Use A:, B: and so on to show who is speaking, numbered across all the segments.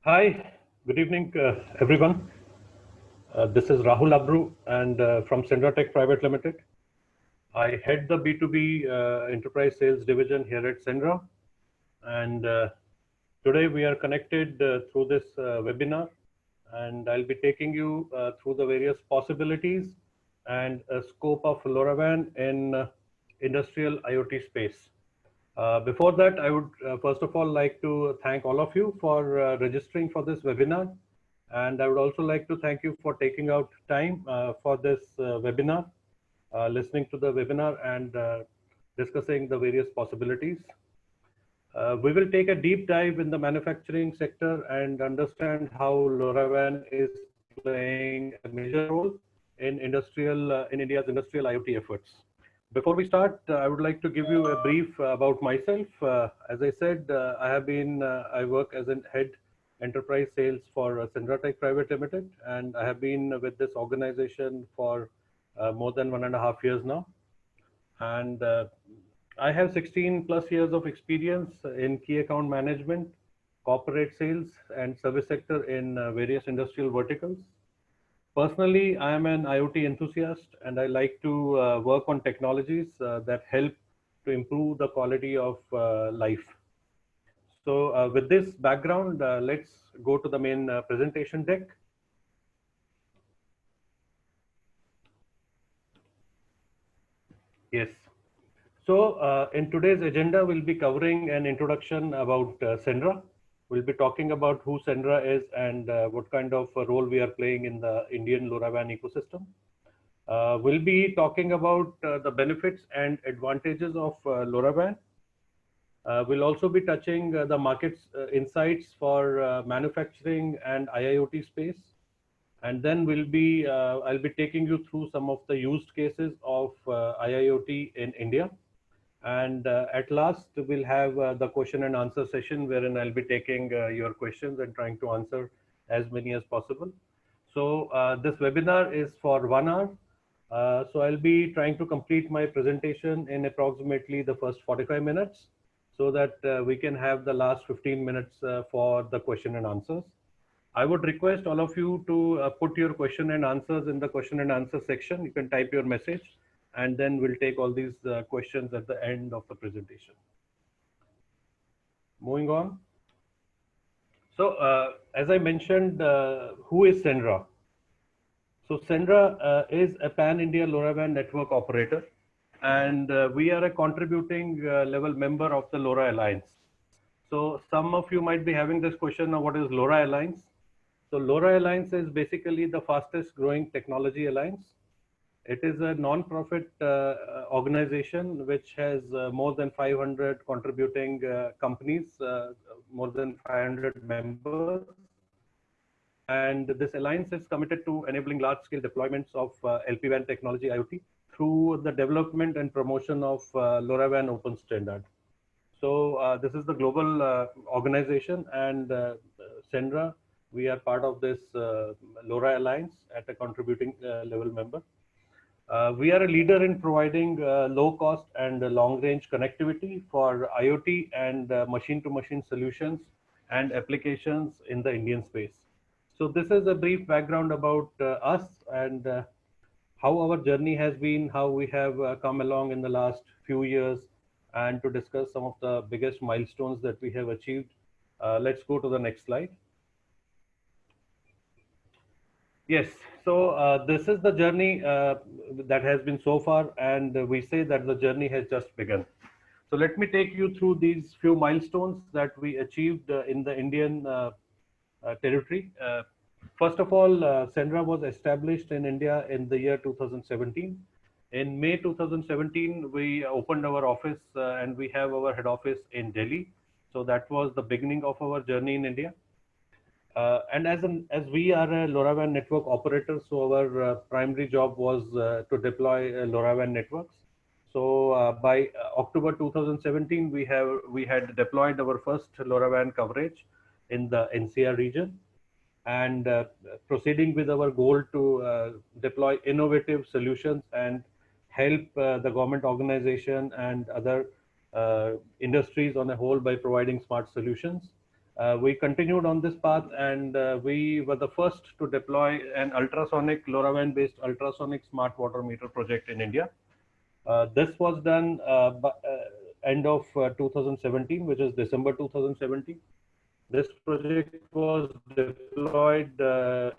A: Hi, good evening, everyone. This is Rahul Abru and from Sendra Tech Private Limited. I head the B2B enterprise sales division here at Sendra. And today we are connected through this webinar. And I'll be taking you through the various possibilities and scope of LoRaWAN in industrial IoT space. Before that, I would first of all like to thank all of you for registering for this webinar. And I would also like to thank you for taking out time for this webinar, listening to the webinar and discussing the various possibilities. We will take a deep dive in the manufacturing sector and understand how LoRaWAN is playing a major role in India's industrial IoT efforts. Before we start, I would like to give you a brief about myself. As I said, I work as a head enterprise sales for Sendra Tech Private Limited, and I have been with this organization for more than 1.5 years now. And I have 16 plus years of experience in key account management, corporate sales, and service sector in various industrial verticals. Personally, I am an IoT enthusiast and I like to work on technologies that help to improve the quality of life. So, with this background, let's go to the main presentation deck. Yes. So, in today's agenda, we'll be covering an introduction about Sendra. We'll be talking about who Sendra is and what kind of role we are playing in the Indian LoRaWAN ecosystem. We'll be talking about the benefits and advantages of LoRaWAN. We'll also be touching the market's insights for manufacturing and IIoT space. And then I'll be taking you through some of the used cases of IIoT in India. And at last, we'll have the question and answer session wherein I'll be taking your questions and trying to answer as many as possible. So this webinar is for 1 hour. So I'll be trying to complete my presentation in approximately the first 45 minutes so that we can have the last 15 minutes for the question and answers. I would request all of you to put your question and answers in the question and answer section. You can type your message and then we'll take all these questions at the end of the presentation. Moving on. So as I mentioned, who is Sendra? So Sendra is a pan-India LoRaWAN network operator, and we are a contributing level member of the LoRa Alliance. So some of you might be having this question of what is LoRa Alliance? So LoRa Alliance is basically the fastest growing technology alliance. It is a non-profit organization which has more than 500 contributing companies, more than 500 members. And this alliance is committed to enabling large-scale deployments of LPWAN technology IoT through the development and promotion of LoRaWAN open standard. So this is the global organization, and Sendra, we are part of this LoRa Alliance at a contributing level member. We are a leader in providing low cost and long range connectivity for IoT and machine to machine solutions and applications in the Indian space. So this is a brief background about us and how our journey has been, how we have come along in the last few years, and to discuss some of the biggest milestones that we have achieved. Let's go to the next slide. Yes, so this is the journey that has been so far, and we say that the journey has just begun. So let me take you through these few milestones that we achieved in the Indian territory. First of all, Sendra was established in India in the year 2017. In May 2017, we opened our office and we have our head office in Delhi. So that was the beginning of our journey in India. And as we are a LoRaWAN network operator, so our primary job was to deploy LoRaWAN networks. So by October 2017, we had deployed our first LoRaWAN coverage in the NCR region, and proceeding with our goal to deploy innovative solutions and help the government organization and other industries on a whole by providing smart solutions. We continued on this path, and we were the first to deploy an ultrasonic LoRaWAN-based ultrasonic smart water meter project in India. This was done by, end of 2017, which is December 2017. This project was deployed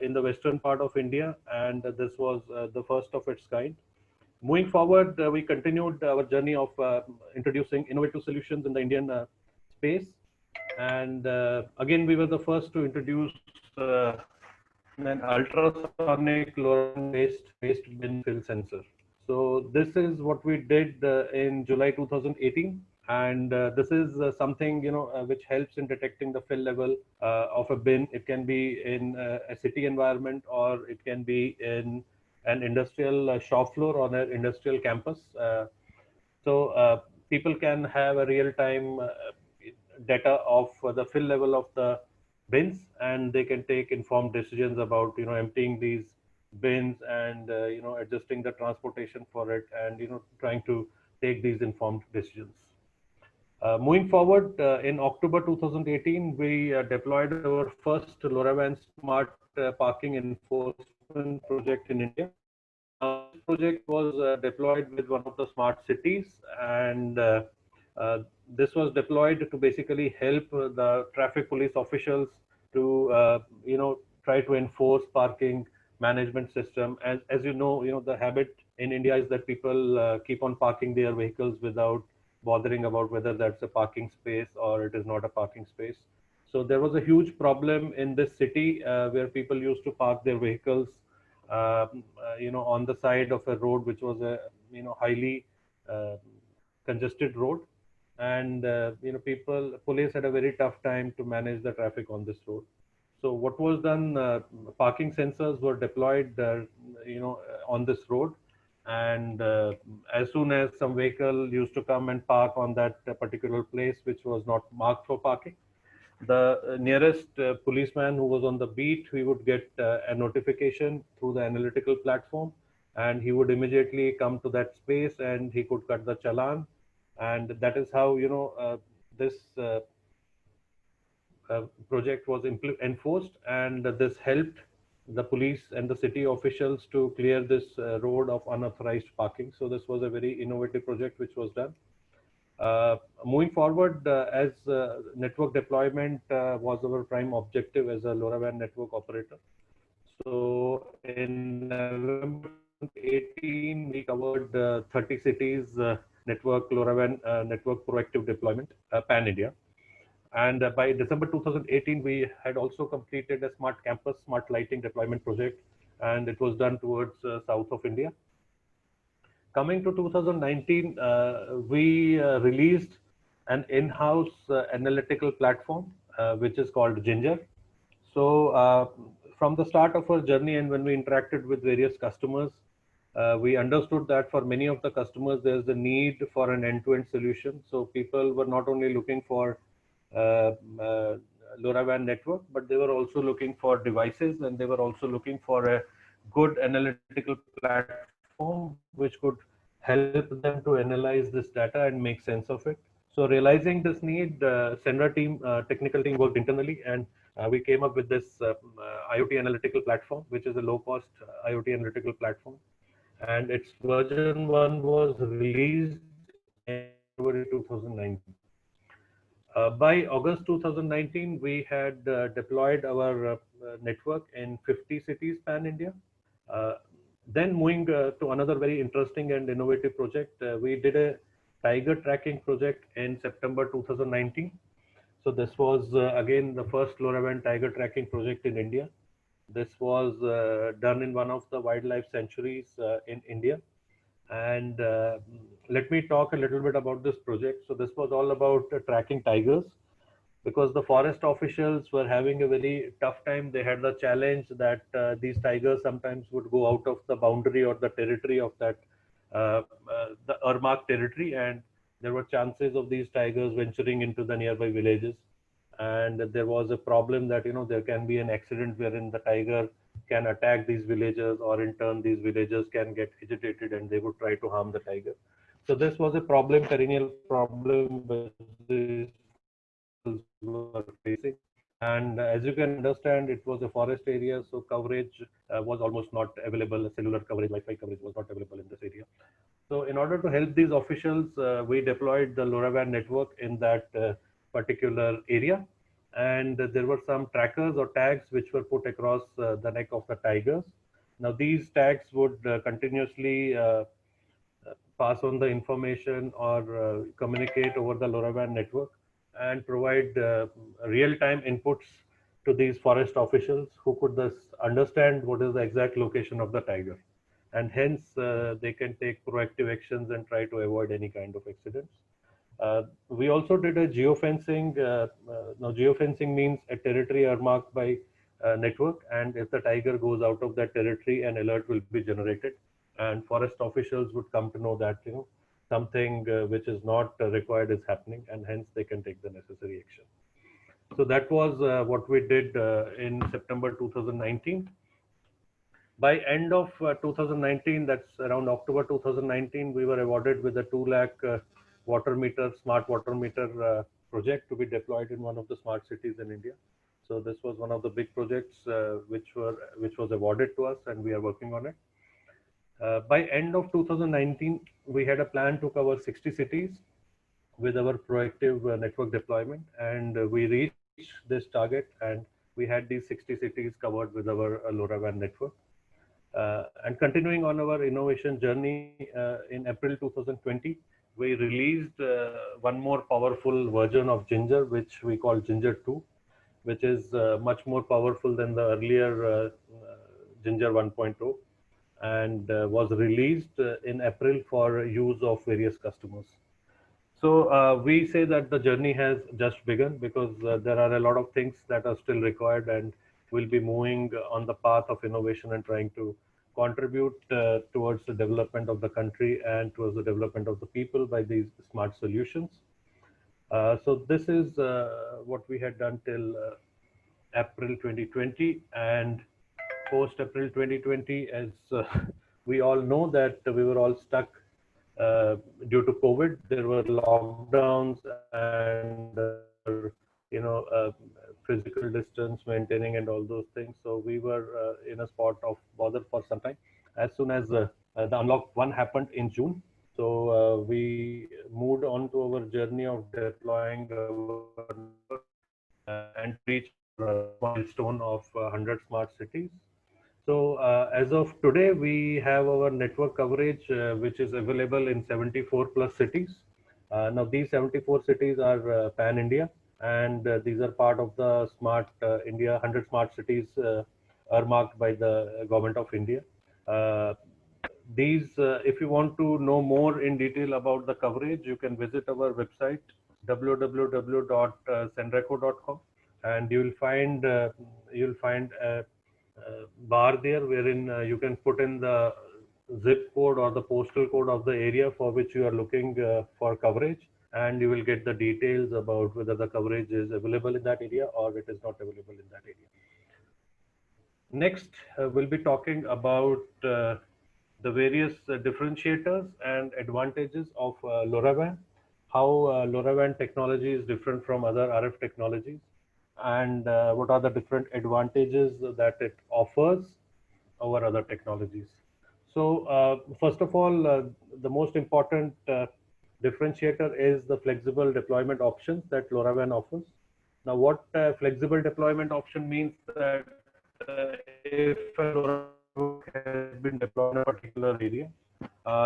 A: in the western part of India, and this was the first of its kind. Moving forward, we continued our journey of introducing innovative solutions in the Indian space. And again, we were the first to introduce an ultrasonic LoRaWAN-based bin fill sensor. So this is what we did in July 2018, and this is something which helps in detecting the fill level of a bin. It can be in a city environment, or it can be in an industrial shop floor on an industrial campus. So people can have a real-time data of the fill level of the bins, and they can take informed decisions about emptying these bins, and adjusting the transportation for it, and trying to take these informed decisions. Moving forward, in October 2018, we deployed our first LoRaWAN smart parking enforcement project in India. This project was deployed with one of the smart cities, and this was deployed to basically help the traffic police officials to try to enforce parking management system. As the habit in India is that people keep on parking their vehicles without bothering about whether that's a parking space or it is not a parking space. So there was a huge problem in this city where people used to park their vehicles on the side of a road which was a highly uh, congested road, and police had a very tough time to manage the traffic on this road. So what was done, parking sensors were deployed on this road, and as soon as some vehicle used to come and park on that particular place which was not marked for parking, the nearest policeman who was on the beat, he would get a notification through the analytical platform, and he would immediately come to that space and he could cut the challan. And that is how this project was enforced, and this helped the police and the city officials to clear this road of unauthorized parking. So this was a very innovative project which was done. Moving forward, as network deployment was our prime objective as a LoRaWAN network operator. So in November 2018, we covered 30 cities network LoRaWAN network proactive deployment pan India. And by December 2018, we had also completed a smart campus, smart lighting deployment project, and it was done towards south of India. Coming to 2019, we released an in-house analytical platform, which is called Ginger. So from the start of our journey, and when we interacted with various customers, we understood that for many of the customers, there's a need for an end-to-end solution. So people were not only looking for LoRaWAN network, but they were also looking for devices, and they were also looking for a good analytical platform which could help them to analyze this data and make sense of it. So realizing this need, Sendra team, technical team worked internally, and we came up with this IoT analytical platform, which is a low-cost IoT analytical platform, and its version 1 was released in February 2019. By August 2019, we had deployed our network in 50 cities pan India. Uh, then moving to another very interesting and innovative project, we did a tiger tracking project in September 2019. So this was again the first LoRaWAN tiger tracking project in India. This was done in one of the wildlife sanctuaries in India. And let me talk a little bit about this project. So this was all about tracking tigers, because the forest officials were having a very tough time. They had the challenge that these tigers sometimes would go out of the boundary or the territory of that the earmarked territory, and there were chances of these tigers venturing into the nearby villages. And there was a problem that there can be an accident wherein the tiger can attack these villagers, or in turn these villagers can get agitated and they would try to harm the tiger. So this was a problem, perennial problem with these forest officials. were facing. And as you can understand, it was a forest area, so coverage was almost not available. Cellular coverage, Wi-Fi coverage was not available in this area. So in order to help these officials, we deployed the LoRaWAN network in that particular area. And there were some trackers or tags which were put across the neck of the tigers. Now these tags would continuously pass on the information or communicate over the LoRaWAN network and provide real-time inputs to these forest officials who could thus understand what is the exact location of the tiger. And hence, they can take proactive actions and try to avoid any kind of accidents. We also did a geofencing. Now, geofencing means a territory earmarked by network, and if the tiger goes out of that territory, an alert will be generated, and forest officials would come to know that something which is not required is happening, and hence they can take the necessary action. So that was what we did in September 2019. By end of 2019, that's around October 2019, we were awarded with a 2 lakh water meter, smart water meter project to be deployed in one of the smart cities in India. So this was one of the big projects which was awarded to us, and we are working on it. By end of 2019, we had a plan to cover 60 cities with our proactive network deployment, and we reached this target, and we had these 60 cities covered with our LoRaWAN network. And continuing on our innovation journey, in April 2020, we released one more powerful version of Ginger, which we call Ginger 2, which is much more powerful than the earlier Ginger 1.0, and was released in April for use of various customers. So we say that the journey has just begun, because there are a lot of things that are still required, and we'll be moving on the path of innovation and trying to contribute towards the development of the country and towards the development of the people by these smart solutions. So this is what we had done till April 2020, and post April 2020, as we all know that we were all stuck due to COVID. There were lockdowns, and physical distance maintaining and all those things. So we were in a spot of bother for some time. As soon as the unlock one happened in June, so we moved on to our journey of deploying and reach a milestone of 100 smart cities. So as of today, we have our network coverage, which is available in 74 plus cities. Now these 74 cities are pan-India, and these are part of the Smart India 100 smart cities earmarked by the government of India. If you want to know more in detail about the coverage, you can visit our website www.senreco.com, and you'll find a bar there wherein you can put in the zip code or the postal code of the area for which you are looking for coverage, and you will get the details about whether the coverage is available in that area or it is not available in that area. Next, we'll be talking about the various differentiators and advantages of LoRaWAN, how LoRaWAN technology is different from other RF technologies, and what are the different advantages that it offers over other technologies. So first of all, the most important differentiator is the flexible deployment options that LoRaWAN offers. Now, what flexible deployment option means that if a LoRaWAN has been deployed in a particular area,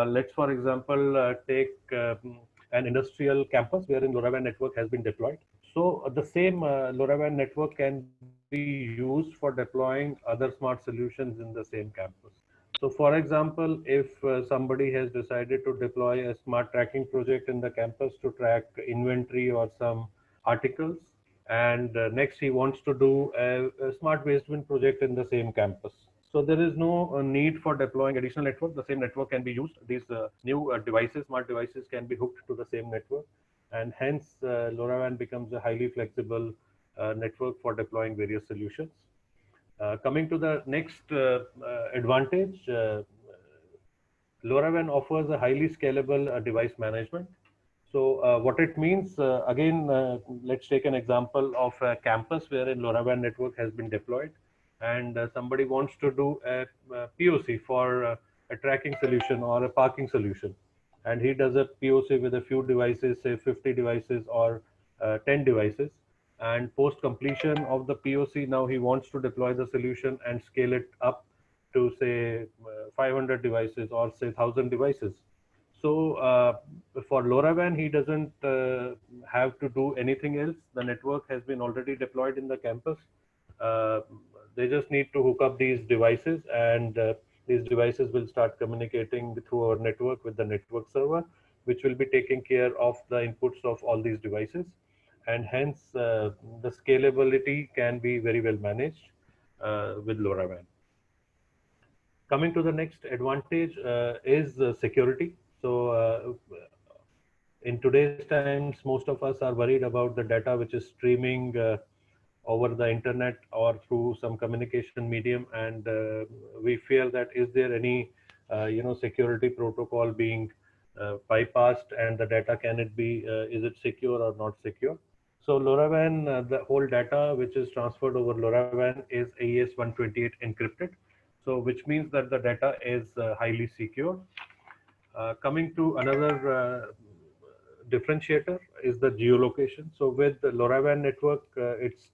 A: let's for example take an industrial campus wherein LoRaWAN network has been deployed. So the same LoRaWAN network can be used for deploying other smart solutions in the same campus. So for example, if somebody has decided to deploy a smart tracking project in the campus to track inventory or some articles, and next he wants to do a smart waste bin project in the same campus. So there is no need for deploying additional network. The same network can be used. These new devices, smart devices, can be hooked to the same network, and hence LoRaWAN becomes a highly flexible network for deploying various solutions. Coming to the next advantage, LoRaWAN offers a highly scalable device management. So what it means, again, let's take an example of a campus wherein LoRaWAN network has been deployed, and somebody wants to do a POC for a tracking solution or a parking solution. And he does a POC with a few devices, say 50 devices or 10 devices. And post completion of the POC, now he wants to deploy the solution and scale it up to say 500 devices or say 1000 devices. So for LoRaWAN, he doesn't have to do anything else. The network has been already deployed in the campus. Uh, they just need to hook up these devices, and these devices will start communicating through our network with the network server, which will be taking care of the inputs of all these devices. And hence, the scalability can be very well managed with LoRaWAN. Coming to the next advantage is security. So in today's times, most of us are worried about the data which is streaming over the internet or through some communication medium, and we fear that is there any security protocol being bypassed, and the data, can it be is it secure or not secure? So LoRaWAN, the whole data which is transferred over LoRaWAN is AES 128 encrypted, so which means that the data is highly secure. Coming to another differentiator is the geolocation. So with the LoRaWAN network, it's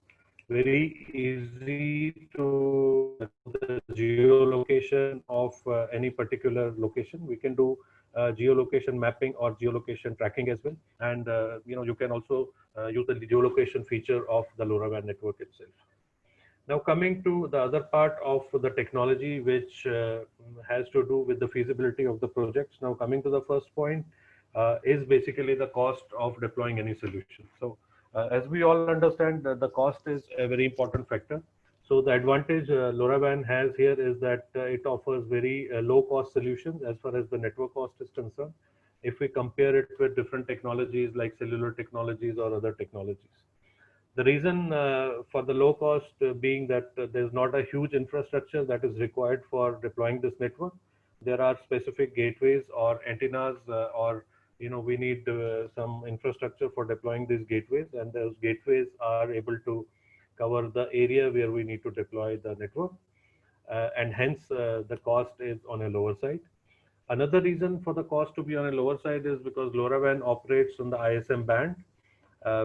A: very easy to the geolocation of any particular location. We can do geolocation mapping or geolocation tracking as well. And you can also use the geolocation feature of the LoRaWAN network itself. Now coming to the other part of the technology, which has to do with the feasibility of the projects. Now coming to the first point is basically the cost of deploying any solution. So as we all understand, the cost is a very important factor. So the advantage LoRaWAN has here is that it offers very low cost solutions as far as the network cost is concerned, if we compare it with different technologies like cellular technologies or other technologies. The reason for the low cost being that there's not a huge infrastructure that is required for deploying this network. There are specific gateways or antennas, or we need some infrastructure for deploying these gateways, and those gateways are able to cover the area where we need to deploy the network, and hence the cost is on a lower side. Another reason for the cost to be on a lower side is because LoRaWAN operates on the ISM band,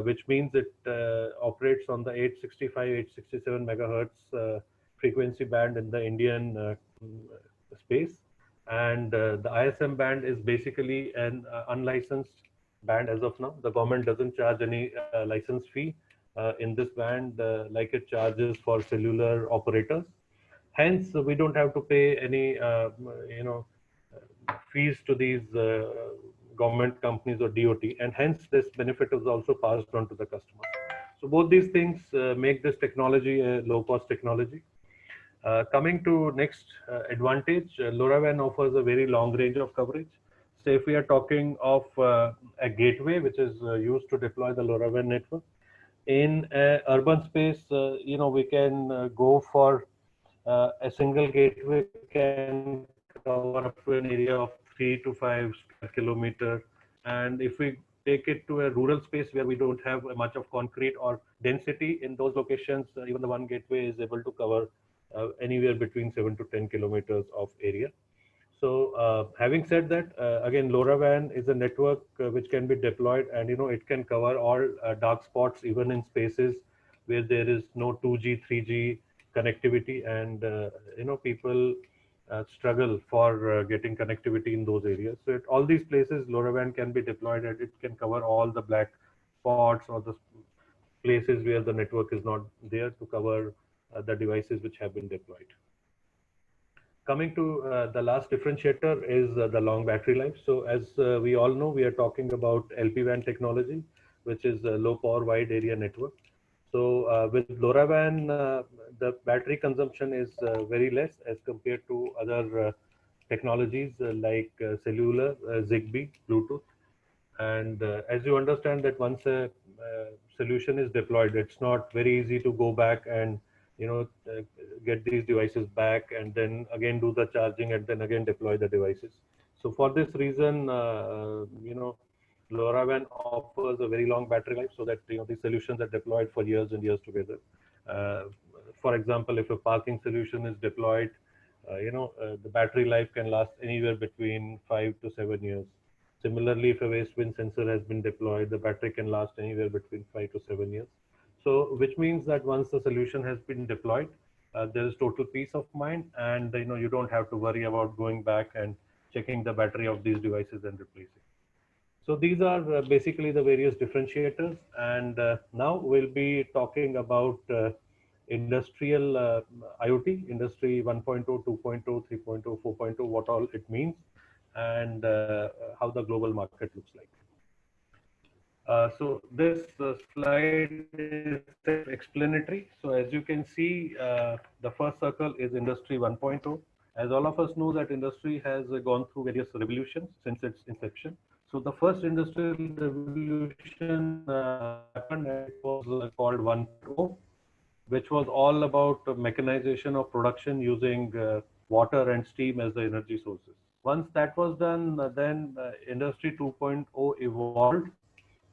A: which means it operates on the 865, 867 megahertz frequency band in the Indian space. And the ISM band is basically an unlicensed band as of now. The government doesn't charge any license fee in this band like it charges for cellular operators. Hence, we don't have to pay any, fees to these government companies or DOT, and hence this benefit is also passed on to the customer. So both these things make this technology a low-cost technology. Coming to next advantage, LoRaWAN offers a very long range of coverage. So if we are talking of a gateway which is used to deploy the LoRaWAN network in urban space, we can go for a single gateway can cover up to an area of 3 to 5 square kilometer. And if we take it to a rural space where we don't have much of concrete or density in those locations, even the one gateway is able to cover anywhere between 7 to 10 kilometers of area. So having said that, again, LoRaWAN is a network which can be deployed, and it can cover all dark spots, even in spaces where there is no 2G, 3G connectivity, and people struggle for getting connectivity in those areas. So at all these places, LoRaWAN can be deployed, and it can cover all the black spots or the places where the network is not there to cover the devices which have been deployed. Coming to the last differentiator is the long battery life. So as we all know, we are talking about LPWAN technology, which is a low power wide area network. So with LoRaWAN, the battery consumption is very less as compared to other technologies like cellular, Zigbee, Bluetooth. And as you understand that once a solution is deployed, it's not very easy to go back and get these devices back and then again do the charging and then again deploy the devices. So for this reason, LoRaWAN offers a very long battery life, so that these solutions are deployed for years and years together. Uh, for example, if a parking solution is deployed, the battery life can last anywhere between 5 to 7 years. Similarly, if a waste bin sensor has been deployed, the battery can last anywhere between 5 to 7 years. So, which means that once the solution has been deployed, there is total peace of mind, and you don't have to worry about going back and checking the battery of these devices and replacing. So these are basically the various differentiators, and now we'll be talking about industrial IoT, Industry 1.0, 2.0, 3.0, 4.0, what all it means, and how the global market looks like. So this slide is self-explanatory. So as you can see, the first circle is Industry 1.0. As all of us know that industry has gone through various revolutions since its inception. So the first industrial revolution happened, and it was called 1.0, which was all about mechanization of production using water and steam as the energy sources. Once that was done, then Industry 2.0 evolved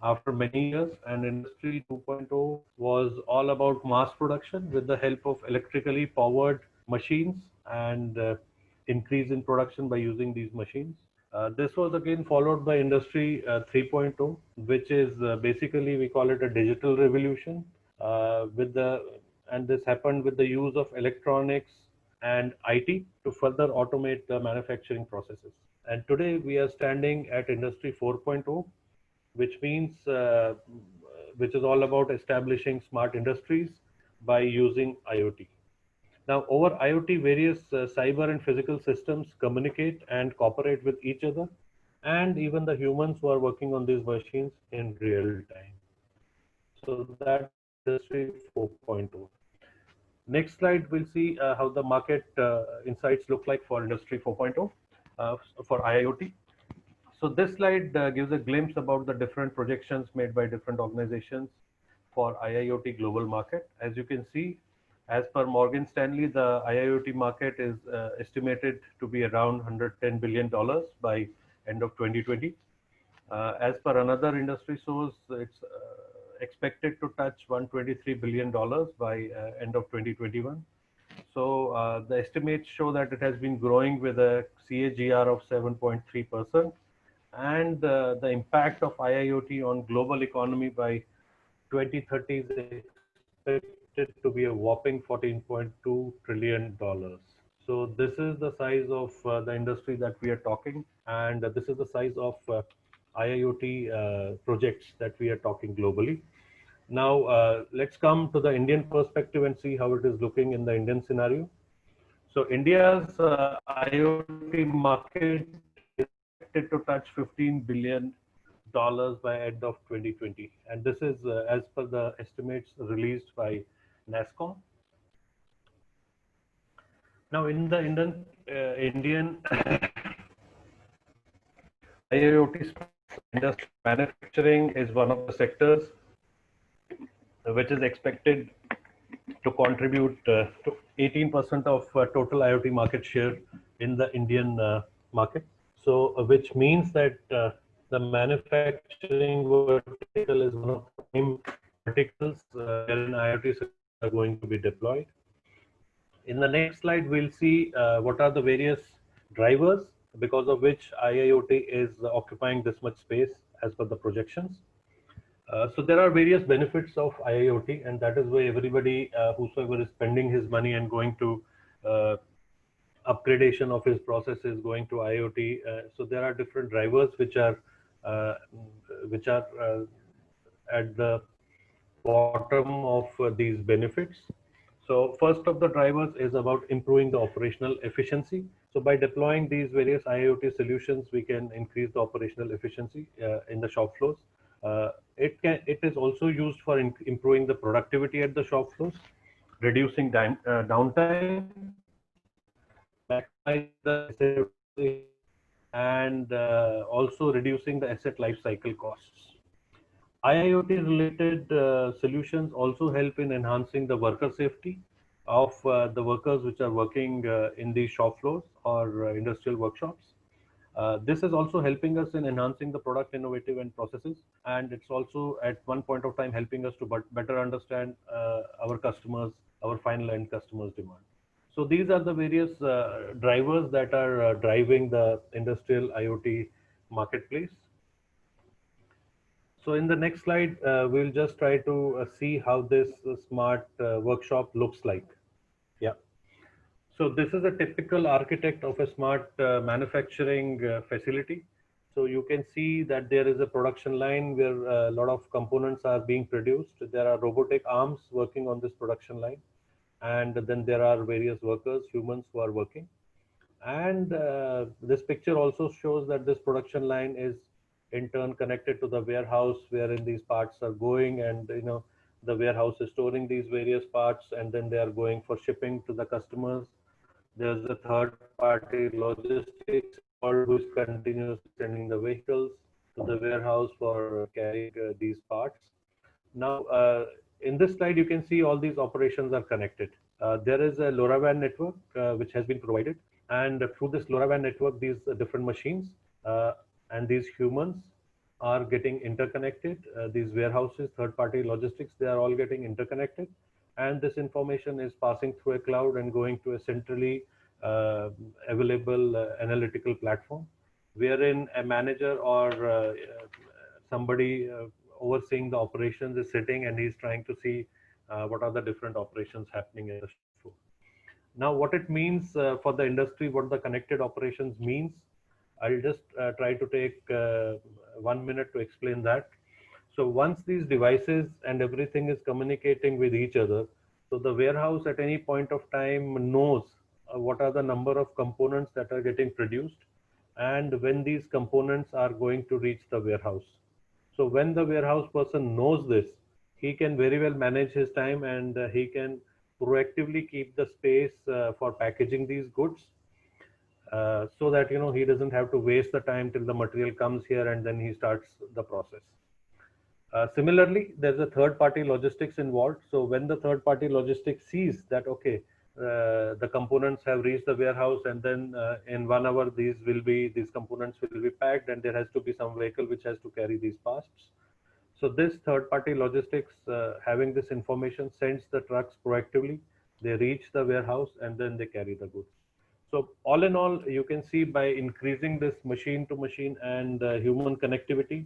A: after many years, and Industry 2.0 was all about mass production with the help of electrically powered machines and increase in production by using these machines. This was again followed by Industry 3.0, which is basically, we call it a digital revolution, and this happened with the use of electronics and IT to further automate the manufacturing processes. And today we are standing at Industry 4.0, which means which is all about establishing smart industries by using IoT. Now, over IoT, various cyber and physical systems communicate and cooperate with each other, and even the humans who are working on these machines in real time. So that's Industry 4.0. Next slide, we'll see how the market insights look like for Industry 4.0 for IoT. So this slide gives a glimpse about the different projections made by different organizations for IIoT global market. As you can see, as per Morgan Stanley, the IIoT market is estimated to be around $110 billion by end of 2020. As per another industry source, it's expected to touch $123 billion by end of 2021. So the estimates show that it has been growing with a CAGR of 7.3%. And the impact of IIoT on global economy by 2030 is expected to be a whopping $14.2 trillion. So this is the size of the industry that we are talking, and this is the size of IIoT projects that we are talking globally. Now, let's come to the Indian perspective and see how it is looking in the Indian scenario. So India's IoT market is expected to touch $15 billion by end of 2020. And this is as per the estimates released by NASSCOM. Now, in the Indian IoT industry, manufacturing is one of the sectors which is expected to contribute to 18% of total IoT market share in the Indian market. So, which means that the manufacturing vertical is one of the prime verticals wherein IoT are going to be deployed. In the next slide, we'll see what are the various drivers because of which IIoT is occupying this much space as per the projections. So there are various benefits of IIoT, and that is why everybody whosoever is spending his money and going to upgradation of his processes going to IoT. So there are different drivers which are at the bottom of these benefits. So first of the drivers is about improving the operational efficiency. So by deploying these various IoT solutions, we can increase the operational efficiency in the shop floors. It is also used for improving the productivity at the shop floors, reducing downtime, maximize the and also reducing the asset life cycle costs. IIoT related solutions also help in enhancing the worker safety of the workers which are working in these shop floors or industrial workshops. This is also helping us in enhancing the product innovative and processes, and it's also at one point of time helping us to better understand our customers, our final end customers' demand. So these are the various drivers that are driving the industrial IoT marketplace. So in the next slide, we'll just try to see how this smart workshop looks like. Yeah. So this is a typical architect of a smart manufacturing facility. So you can see that there is a production line where a lot of components are being produced. There are robotic arms working on this production line. And then there are various workers, humans who are working. And this picture also shows that this production line is in turn connected to the warehouse wherein these parts are going, and the warehouse is storing these various parts, and then they are going for shipping to the customers. There's a third party logistics involved who is continuously sending the vehicles to the warehouse for carrying these parts. Now, in this slide, you can see all these operations are connected. There is a LoRaWAN network which has been provided, and through this LoRaWAN network, these different machines and these humans are getting interconnected. These warehouses, third-party logistics, they are all getting interconnected, and this information is passing through a cloud and going to a centrally available analytical platform, wherein a manager or somebody overseeing the operations is sitting, and he's trying to see what are the different operations happening in the shop floor. Now, what it means for the industry, what the connected operations means, I'll just try to take 1 minute to explain that. So once these devices and everything is communicating with each other, so the warehouse at any point of time knows what are the number of components that are getting produced and when these components are going to reach the warehouse. So when the warehouse person knows this, he can very well manage his time, and he can proactively keep the space for packaging these goods, so that he doesn't have to waste the time till the material comes here and then he starts the process. Similarly, there's a third-party logistics involved. So when the third-party logistics sees that, okay, the components have reached the warehouse, and then in 1 hour these components will be packed, and there has to be some vehicle which has to carry these parts. So this third-party logistics, having this information, sends the trucks proactively. They reach the warehouse and then they carry the goods. So all in all, you can see by increasing this machine-to-machine and human connectivity,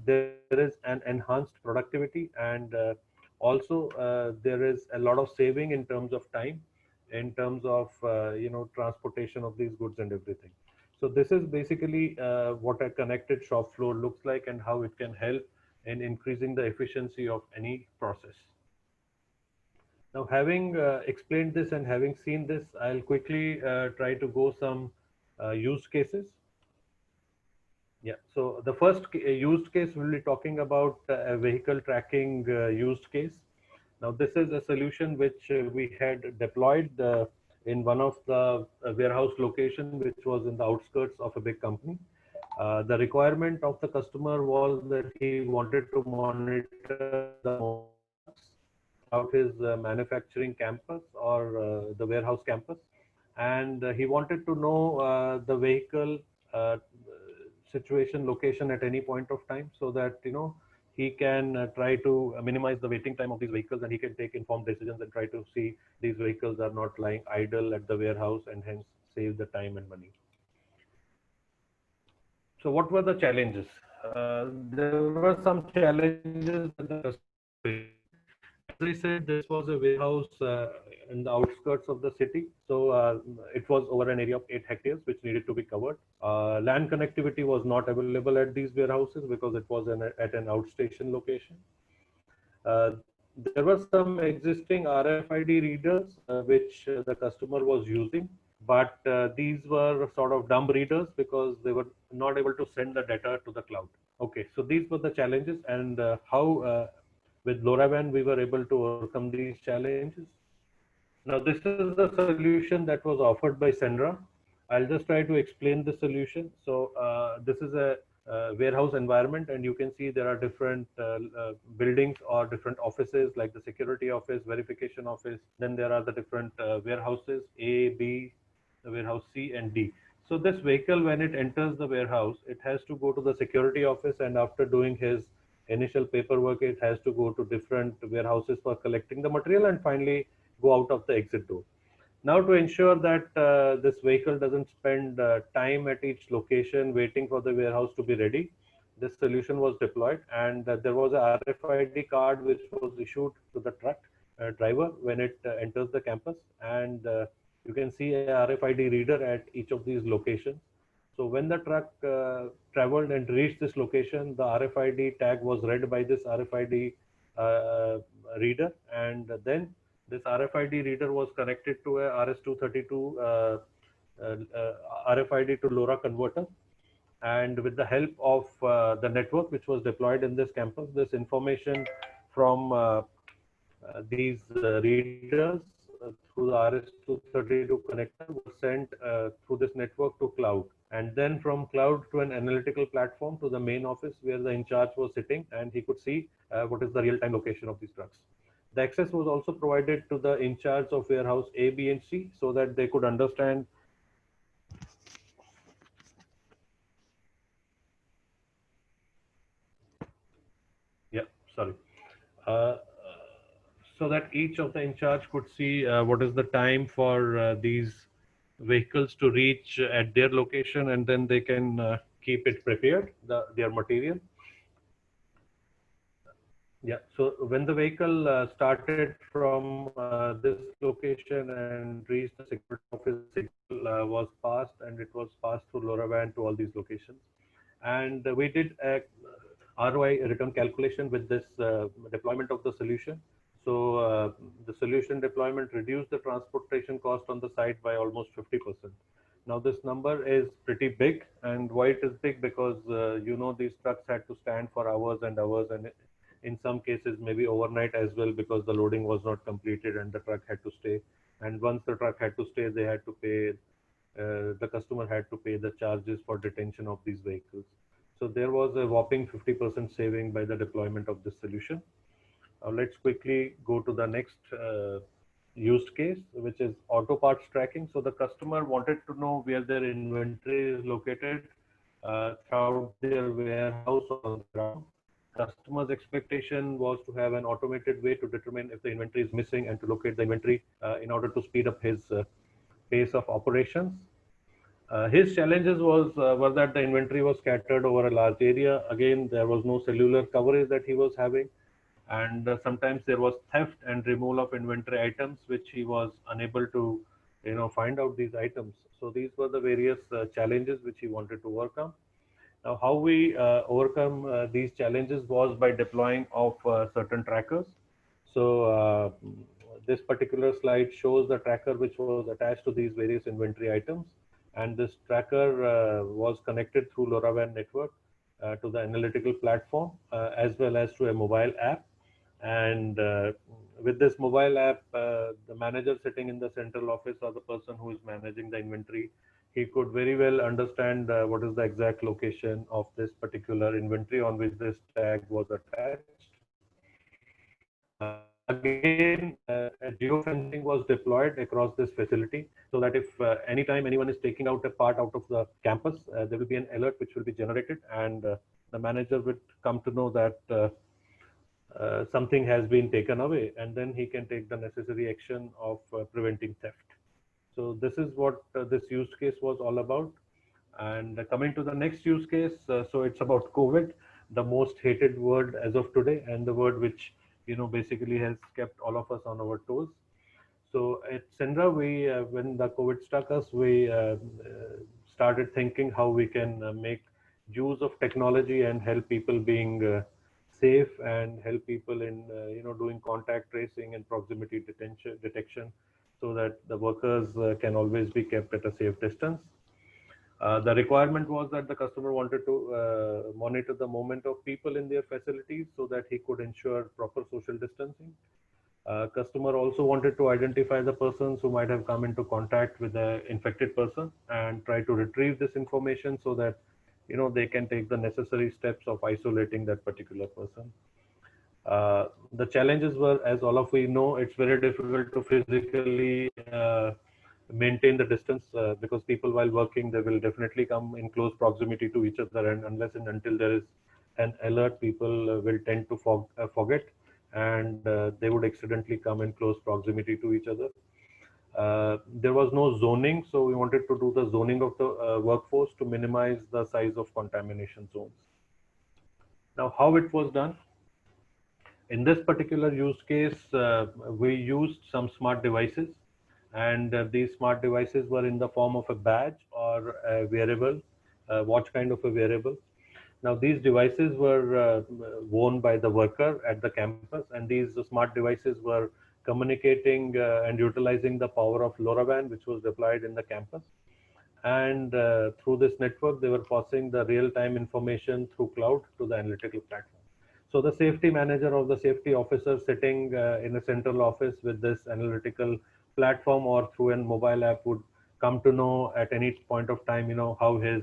A: there is an enhanced productivity, and also there is a lot of saving in terms of time, in terms of transportation of these goods and everything. So this is basically what a connected shop floor looks like and how it can help in increasing the efficiency of any process. Now, having explained this and having seen this, I'll quickly try to go some use cases. Yeah, so the first used case we'll be talking about a vehicle tracking used case. Now, this is a solution which we had deployed in one of the warehouse location, which was in the outskirts of a big company. The requirement of the customer was that he wanted to monitor the throughout his manufacturing campus or the warehouse campus, and he wanted to know the vehicle situation location at any point of time, so that he can try to minimize the waiting time of these vehicles, and he can take informed decisions and try to see these vehicles are not lying idle at the warehouse, and hence save the time and money. So what were the challenges? There were some challenges that the customer faced. As I said, this was a warehouse in the outskirts of the city. So it was over an area of 8 hectares, which needed to be covered. Land connectivity was not available at these warehouses because it was at an outstation location. There were some existing RFID readers which the customer was using, but these were sort of dumb readers because they were not able to send the data to the cloud. Okay, so these were the challenges, and how with LoRaWAN we were able to overcome these challenges. Now, this is the solution that was offered by Sendra. I'll just try to explain the solution. So this is a warehouse environment, and you can see there are different buildings or different offices, like the security office, verification office. Then there are the different warehouses, A, B, the warehouse C and D. So this vehicle, when it enters the warehouse, it has to go to the security office, and after doing his initial paperwork, it has to go to different warehouses for collecting the material and finally go out of the exit door. Now, to ensure that this vehicle doesn't spend time at each location waiting for the warehouse to be ready, this solution was deployed, and there was a RFID card which was issued to the truck driver when it enters the campus, and you can see a RFID reader at each of these locations. So when the truck traveled and reached this location, the RFID tag was read by this RFID reader, and then this RFID reader was connected to a RS-232 RFID to LoRa converter. And with the help of the network which was deployed in this campus, this information from these readers through the RS-232 connector was sent through this network to cloud, and then from cloud to an analytical platform to the main office where the in charge was sitting, and he could see what is the real-time location of these trucks. The access was also provided to the in charge of warehouse A, B, and C so that they could understand. Yeah, sorry. Uh, so that each of the in charge could see what is the time for these vehicles to reach at their location, and then they can keep it prepared, their material. Yeah, so when the vehicle started from this location and reached the security office, signal was passed, and it was passed through LoRaWAN to all these locations. And we did a ROI return calculation with this deployment of the solution. So the solution deployment reduced the transportation cost on the site by almost 50%. Now this number is pretty big, and why it is big? Because these trucks had to stand for hours and hours, and in some cases maybe overnight as well, because the loading was not completed and the truck had to stay. And once the truck had to stay, they had to pay. The customer had to pay the charges for detention of these vehicles. So there was a whopping 50% saving by the deployment of this solution. Let's quickly go to the next use case, which is auto parts tracking. So the customer wanted to know where their inventory is located throughout their warehouse or on the ground. Customer's expectation was to have an automated way to determine if the inventory is missing and to locate the inventory in order to speed up his pace of operations. His challenges were that the inventory was scattered over a large area. Again, there was no cellular coverage that he was having, and sometimes there was theft and removal of inventory items, which he was unable to, find out these items. So these were the various challenges which he wanted to overcome. Now, how we overcome these challenges was by deploying of certain trackers. So this particular slide shows the tracker which was attached to these various inventory items, and this tracker was connected through LoRaWAN network to the analytical platform as well as to a mobile app. And with this mobile app, the manager sitting in the central office or the person who is managing the inventory, he could very well understand what is the exact location of this particular inventory on which this tag was attached. Again, a geofencing was deployed across this facility so that if anytime anyone is taking out a part out of the campus, there will be an alert which will be generated, and the manager would come to know that something has been taken away, and then he can take the necessary action of preventing theft. So this is what this use case was all about. And coming to the next use case, so it's about COVID, the most hated word as of today, and the word which basically has kept all of us on our toes. So at Sendra, we when the COVID struck us, we started thinking how we can make use of technology and help people being safe, and help people in doing contact tracing and proximity detection, so that the workers can always be kept at a safe distance. The requirement was that the customer wanted to monitor the movement of people in their facilities so that he could ensure proper social distancing. Customer also wanted to identify the persons who might have come into contact with the infected person and try to retrieve this information so that they can take the necessary steps of isolating that particular person. The challenges were, as all of we know, it's very difficult to physically maintain the distance because people while working, they will definitely come in close proximity to each other, and unless and until there is an alert, people will tend to forget, and they would accidentally come in close proximity to each other. There was no zoning, so we wanted to do the zoning of the workforce to minimize the size of contamination zones. Now, how it was done? In this particular use case, we used some smart devices, and these smart devices were in the form of a badge or a wearable, watch kind of a wearable. Now, these devices were worn by the worker at the campus, and these smart devices were communicating and utilizing the power of LoRaWAN, which was deployed in the campus. And through this network, they were passing the real-time information through cloud to the analytical platform. So the safety manager or the safety officer sitting in a central office with this analytical platform or through a mobile app would come to know at any point of time, how his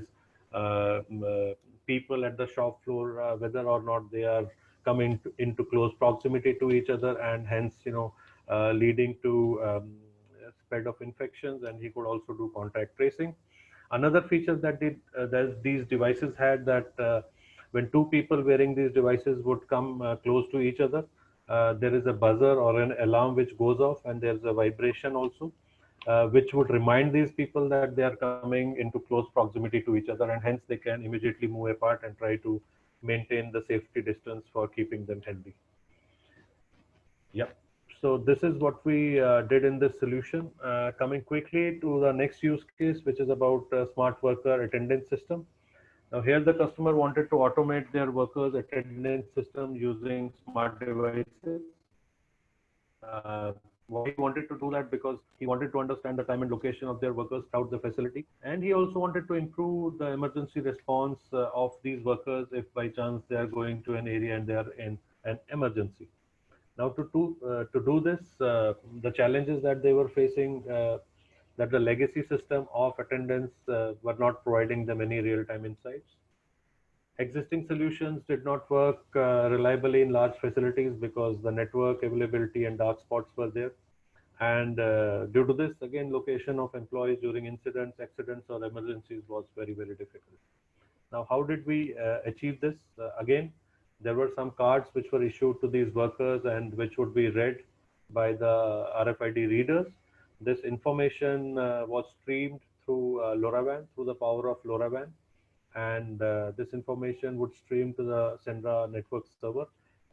A: people at the shop floor, whether or not they are coming into close proximity to each other, and hence, leading to spread of infections, and he could also do contact tracing. Another feature that these devices had, that when two people wearing these devices would come close to each other, there is a buzzer or an alarm which goes off, and there's a vibration also, which would remind these people that they are coming into close proximity to each other, and hence they can immediately move apart and try to maintain the safety distance for keeping them healthy. Yep. So this is what we did in this solution. Coming quickly to the next use case, which is about smart worker attendance system. Now here the customer wanted to automate their workers attendance system using smart devices. Why he wanted to do that? Because he wanted to understand the time and location of their workers throughout the facility, and he also wanted to improve the emergency response of these workers if by chance they are going to an area and they are in an emergency. Now, to do this, the challenges that they were facing, that the legacy system of attendance were not providing them any real-time insights. Existing solutions did not work reliably in large facilities because the network availability and dark spots were there. And due to this, again, location of employees during incidents, accidents, or emergencies was very, very difficult. Now, how did we achieve this? Again, there were some cards which were issued to these workers and which would be read by the RFID readers. This information was streamed through LoRaWAN, through the power of LoRaWAN, and this information would stream to the Sendra network server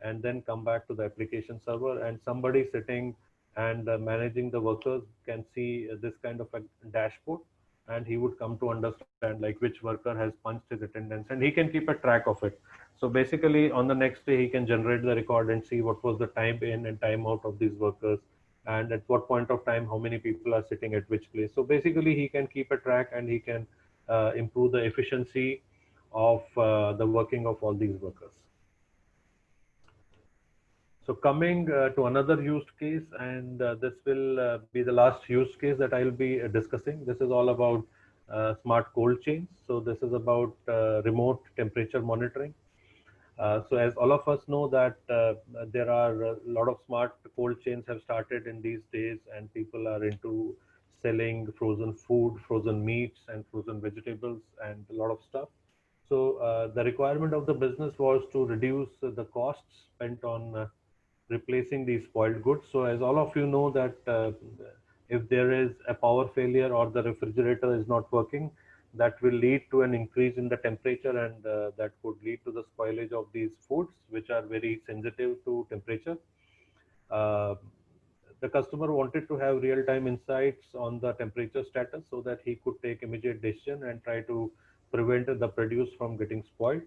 A: and then come back to the application server, and somebody sitting and managing the workers can see this kind of a dashboard, and he would come to understand like which worker has punched his attendance, and he can keep a track of it. So basically on the next day he can generate the record and see what was the time in and time out of these workers, and at what point of time how many people are sitting at which place. So basically he can keep a track, and he can improve the efficiency of the working of all these workers. So coming to another use case, and this will be the last use case that I will be discussing. This is all about smart cold chains. So this is about remote temperature monitoring. So as all of us know that there are a lot of smart cold chains have started in these days, and people are into selling frozen food, frozen meats, and frozen vegetables, and a lot of stuff. So the requirement of the business was to reduce the costs spent on replacing these spoiled goods. So as all of you know that if there is a power failure or the refrigerator is not working, that will lead to an increase in the temperature, and that could lead to the spoilage of these foods, which are very sensitive to temperature. Uh, the customer wanted to have real-time insights on the temperature status so that he could take immediate decision and try to prevent the produce from getting spoiled.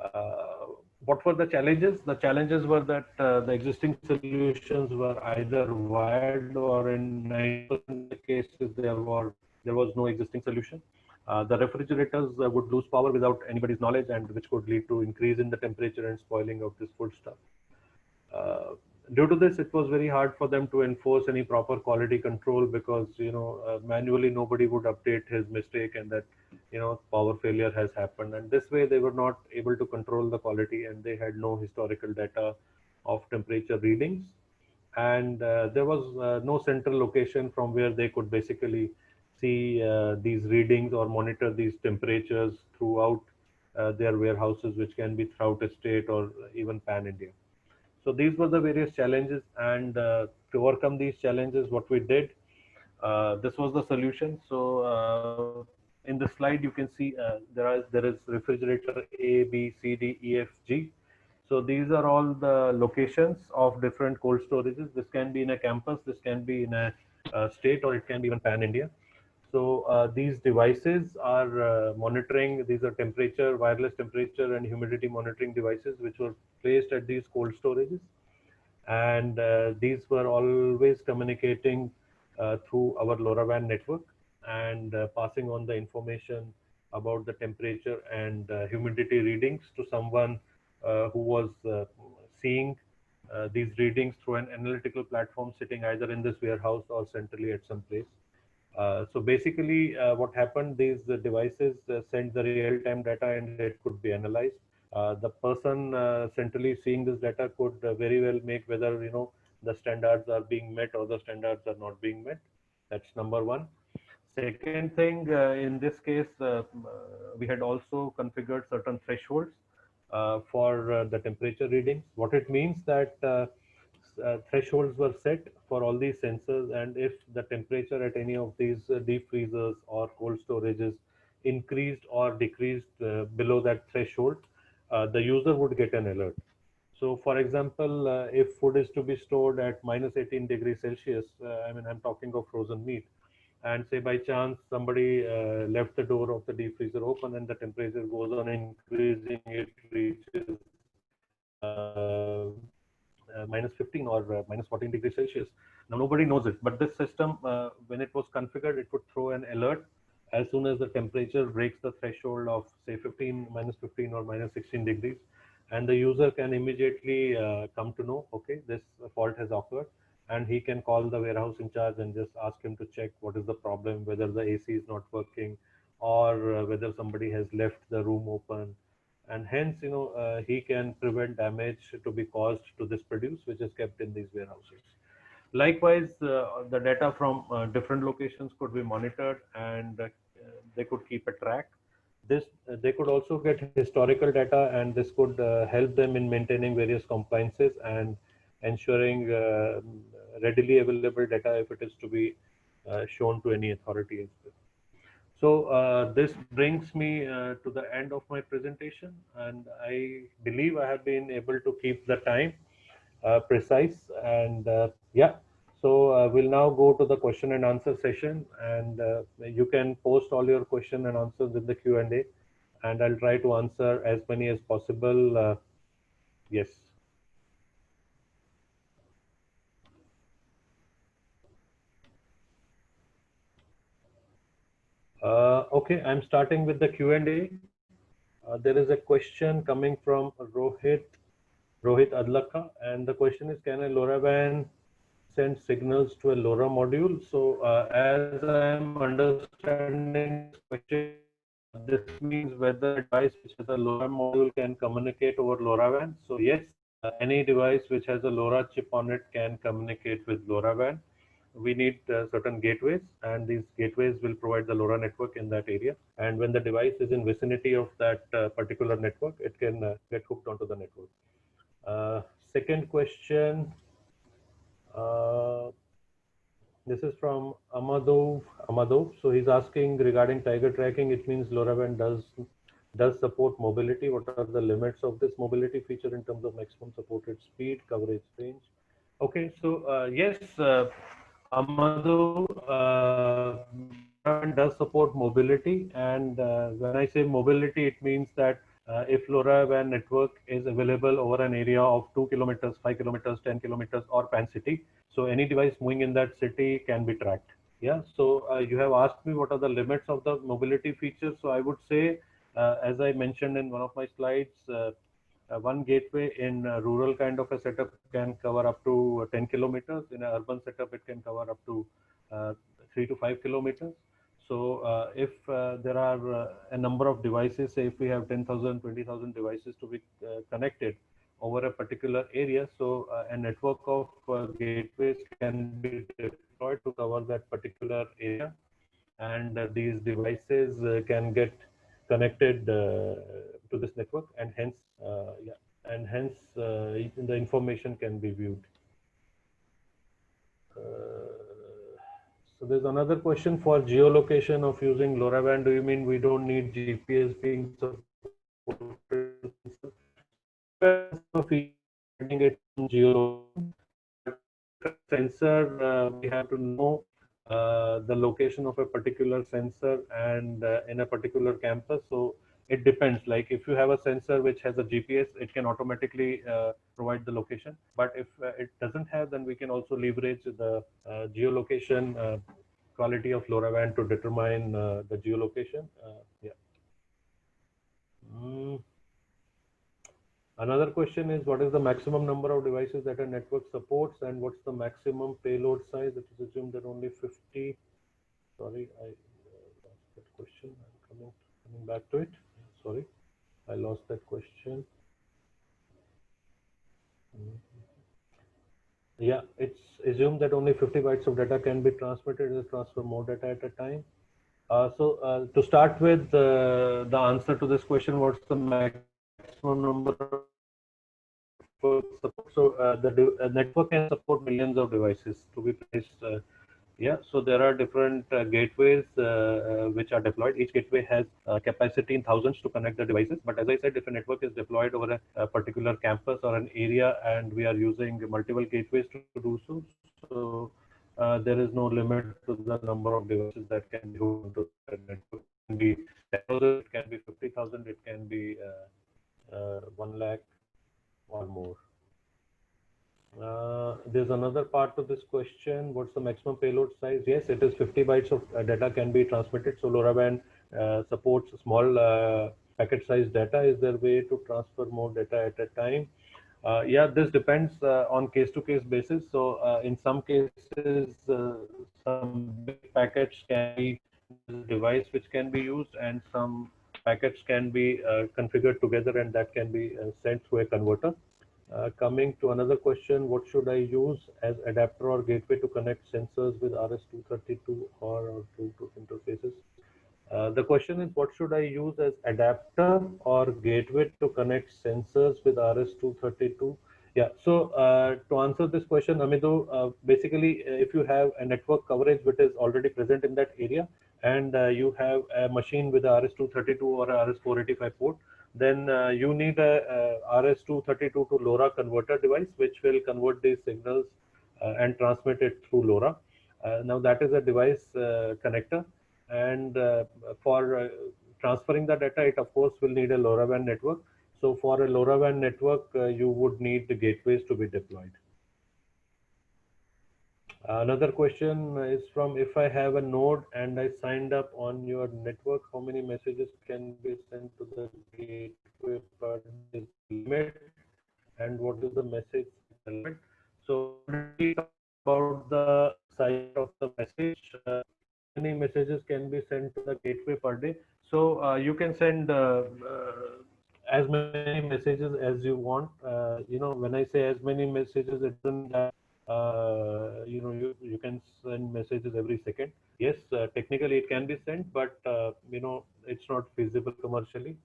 A: Uh, what were the challenges? The challenges were that the existing solutions were either wired, or in 90% of the cases there was no existing solution. The refrigerators would lose power without anybody's knowledge, and which could lead to increase in the temperature and spoiling of this food stuff. Uh, Due to this, it was very hard for them to enforce any proper quality control, because manually nobody would update his mistake, and that power failure has happened, and this way they were not able to control the quality, and they had no historical data of temperature readings. and there was no central location from where they could basically see these readings or monitor these temperatures throughout their warehouses, which can be throughout a state or even pan India. So these were the various challenges, and to overcome these challenges, what we did, this was the solution. So in the slide, you can see there is refrigerator A, B, C, D, E, F, G. So these are all the locations of different cold storages. This can be in a campus, this can be in a state, or it can be even pan India. So these devices are monitoring. These are temperature, wireless temperature, and humidity monitoring devices, which were placed at these cold storages, and these were always communicating through our LoRaWAN network, and passing on the information about the temperature and humidity readings to someone who was seeing these readings through an analytical platform sitting either in this warehouse or centrally at some place. So basically, what happened, these devices sent the real-time data and it could be analyzed. The person centrally seeing this data could very well make whether the standards are being met or the standards are not being met. That's number one. Second thing, in this case, we had also configured certain thresholds for the temperature readings. What it means that thresholds were set for all these sensors, and if the temperature at any of these deep freezers or cold storages increased or decreased below that threshold, the user would get an alert. So, for example, if food is to be stored at minus 18 degrees Celsius, I mean, I'm talking of frozen meat, and say by chance somebody left the door of the deep freezer open and the temperature goes on increasing, it reaches minus 15 or minus 14 degrees Celsius. Now nobody knows it, but this system, when it was configured, it would throw an alert as soon as the temperature breaks the threshold of say 15, minus 15 or minus 16 degrees, and the user can immediately come to know, okay, this fault has occurred, and he can call the warehouse in charge and just ask him to check what is the problem, whether the AC is not working, or whether somebody has left the room open, and hence he can prevent damage to be caused to this produce which is kept in these warehouses. Likewise, the data from different locations could be monitored, and they could keep a track. This they could also get historical data, and this could help them in maintaining various compliances and ensuring readily available data if it is to be shown to any authority as well. So this brings me to the end of my presentation, and I believe I have been able to keep the time precise. And yeah, so we'll now go to the question and answer session, and you can post all your question and answers in the Q&A, and I'll try to answer as many as possible. Yes. Okay, I'm starting with the Q&A. There is a question coming from Rohit Adlaka, and the question is, can a LoRaWAN send signals to a LoRa module? So as I am understanding this question, this means whether a device which has a LoRa module can communicate over LoRaWAN. So yes, any device which has a LoRa chip on it can communicate with LoRaWAN. We need certain gateways, and these gateways will provide the LoRa network in that area. And when the device is in vicinity of that particular network, it can get hooked onto the network. Second question. Uh, this is from Amadov. So he's asking regarding Tiger tracking. It means LoRaWAN does support mobility. What are the limits of this mobility feature in terms of maximum supported speed, coverage, range? Okay, so yes, Amadov, LoRaWAN does support mobility, and when I say mobility, it means that if LoRaWAN network is available over an area of 2 kilometers, 5 kilometers, 10 kilometers, or pan city, so any device moving in that city can be tracked. Yeah. So you have asked me what are the limits of the mobility features. So I would say, as I mentioned in one of my slides, one gateway in a rural kind of a setup can cover up to 10 kilometers. In an urban setup, it can cover up to 3 to 5 kilometers. So if there are a number of devices, say if we have 10,000, 20,000 devices to be connected, over a particular area. So a network of gateways can be deployed to cover that particular area, and these devices can get connected to this network, and hence, the information can be viewed. So there's another question for geolocation of using LoRaWAN. Do you mean we don't need GPS being supported? Providing it from geolocation. Sensor, we have to know the location of a particular sensor and in a particular campus. So it depends. Like if you have a sensor which has a GPS, it can automatically provide the location. But if it doesn't have, then we can also leverage the geolocation quality of LoRaWAN to determine the geolocation. Yeah. Mm. Another question is, what is the maximum number of devices that a network supports, and what's the maximum payload size? It is assumed that only 50. Sorry, I lost that question. I'm coming back to it. Sorry, I lost that question. Yeah, it's assumed that only 50 bytes of data can be transmitted. It transfer more data at a time. To start with, the answer to this question, what's the maximum number of support? So the network can support millions of devices, to be precise. Yeah, so there are different gateways which are deployed. Each gateway has capacity in thousands to connect the devices. But as I said, if a network is deployed over a particular campus or an area, and we are using multiple gateways to do so, so there is no limit to the number of devices that can be hooked to the network. It can be 10,000, it can be 50,000, it can be 1 lakh or more. There's another part to this question. What's the maximum payload size? Yes, it is 50 bytes of data can be transmitted. So LoRaWAN supports small packet size data. Is there a way to transfer more data at a time? Yeah, this depends on case-to-case basis. So in some cases, some big packets can be device which can be used, and some packets can be configured together, and that can be sent through a converter. Coming to another question, what should I use as adapter or gateway to connect sensors with RS-232 or Bluetooth interfaces? The question is, what should I use as adapter or gateway to connect sensors with RS-232? Yeah, so to answer this question, Amido, basically, if you have a network coverage which is already present in that area, and you have a machine with a RS-232 or a RS-485 port, then you need a RS-232 to LoRa converter device, which will convert these signals and transmit it through LoRa. Now that is a device connector, and for transferring the data, it of course will need a LoRaWAN network. So for a LoRaWAN network, you would need the gateways to be deployed. Another question is from, if I have a node and I signed up on your network, how many messages can be sent to the gateway per limit, and what is the message limit? So about the size of the message, many messages can be sent to the gateway per day. So you can send as many messages as you want. When I say as many messages, it doesn't you can send messages every second. Yes, technically it can be sent, but it's not feasible commercially.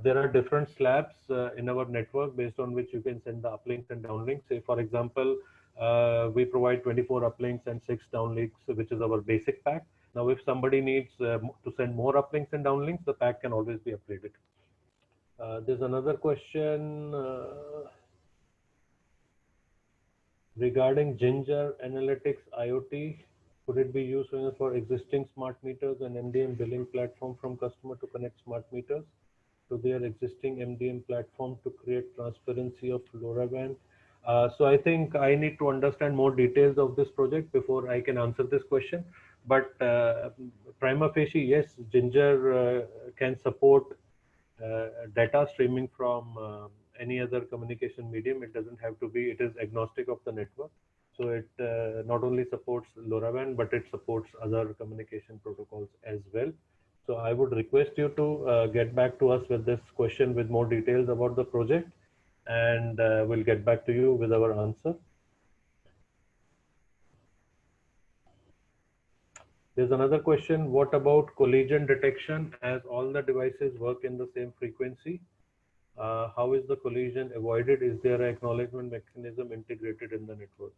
A: There are different slabs in our network based on which you can send the uplinks and downlinks. Say, for example, we provide 24 uplinks and 6 downlinks, which is our basic pack. Now, if somebody needs to send more uplinks and downlinks, the pack can always be upgraded. There's another question regarding Ginger Analytics IoT. Could it be used for existing smart meters and MDM billing platform from customer to connect smart meters to their existing MDM platform to create transparency of LoRaWAN? So I think I need to understand more details of this project before I can answer this question. But prima facie, yes, Ginger can support data streaming from any other communication medium. It doesn't have to be, it is agnostic of the network. So it not only supports LoRaWAN, but it supports other communication protocols as well. So I would request you to get back to us with this question with more details about the project. and we'll get back to you with our answer. There's another question. What about collision detection as all the devices work in the same frequency? How is the collision avoided? Is there an acknowledgement mechanism integrated in the network?